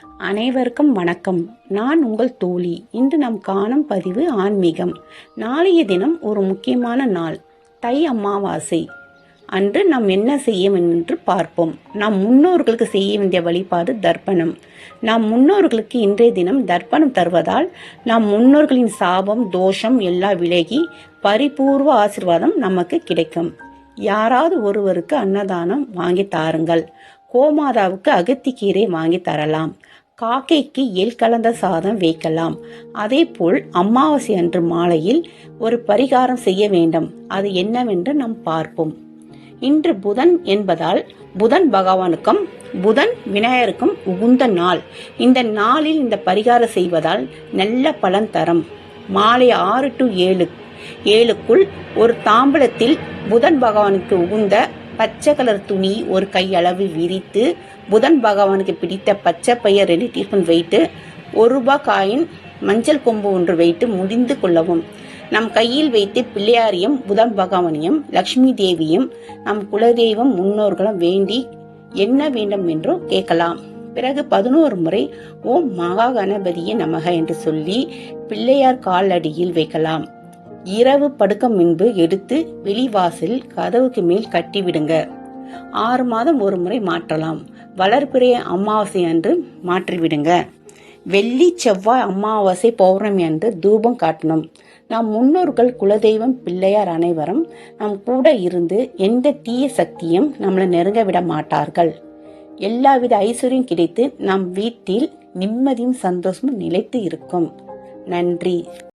அனைவருக்கும் வணக்கம். நான் உங்கள் தோழி. இன்று நாம் காணும் பதிவு ஆன்மீகம். நாளைய தினம் ஒரு முக்கியமான நாள், தை அமாவாசை அன்று நாம் என்ன செய்ய வேண்டும் என்று பார்ப்போம். நாம் முன்னோர்களுக்கு செய்ய வேண்டிய வழிபாடு தர்ப்பணம். நாம் முன்னோர்களுக்கு இன்றைய தினம் தர்ப்பணம் தருவதால் நாம் முன்னோர்களின் சாபம் தோஷம் எல்லாம் விலகி பரிபூர்வ ஆசீர்வாதம் நமக்கு கிடைக்கும். யாராவது ஒருவருக்கு அன்னதானம் வாங்கி தாருங்கள். கோமாதாவுக்கு அகத்திக்கீரை வாங்கி தரலாம். காக்கைக்கு எள் கலந்த சாதம் வைக்கலாம். அதே போல் அமாவாசை அன்று மாலையில் ஒரு பரிகாரம் செய்ய வேண்டும். அது என்னவென்று நாம் பார்ப்போம். இன்று புதன் என்பதால் புதன் பகவானுக்கும் புதன் விநாயகருக்கும் உகுந்த நாள். இந்த நாளில் இந்த பரிகாரம் செய்வதால் நல்ல பலன் தரும். மாலை 6 to 7க்குள் ஒரு தாம்பலத்தில் புதன் பகவானுக்கு உகுந்த பச்சை கலர் துணி ஒரு கையளவு விரித்து புதன் பகவானுக்கு பிடித்த பச்சை பைய 2 டீஸ்பூன் வைத்து ₹1 காயின் மஞ்சள் கொம்பு ஒன்று வைத்து முடிந்து கொள்ளவும். நம் கையில் வைத்து பிள்ளையாரையும் புதன் பகவானையும் லக்ஷ்மி தேவியும் நம் குலதெய்வம் முன்னோர்களும் வேண்டி என்ன வேண்டும் என்றோ கேட்கலாம். பிறகு 11 முறை ஓம் மகா கணபதியே நமக என்று சொல்லி பிள்ளையார் காலடியில் வைக்கலாம். இரவு படுக்க முன்பு எடுத்து வெளிவாசல் கதவுக்கு மேல் கட்டிவிடுங்க. 6 மாதம் ஒரு முறை மாற்றலாம். வளர்பிறை அமாவாசை அன்று மாற்றிவிடுங்க. வெள்ளி செவ்வாய் அமாவாசை பௌர்ணமி அன்று தூபம் காட்டணும். நம் முன்னோர்கள் குலதெய்வம் பிள்ளையார் அனைவரும் நம் கூட இருந்து எந்த தீய சக்தியும் நம்மளை நெருங்க விட மாட்டார்கள். எல்லாவித ஐஸ்வர்யம் கிடைத்து நம் வீட்டில் நிம்மதியும் சந்தோஷமும் நிலைத்து இருக்கும். நன்றி.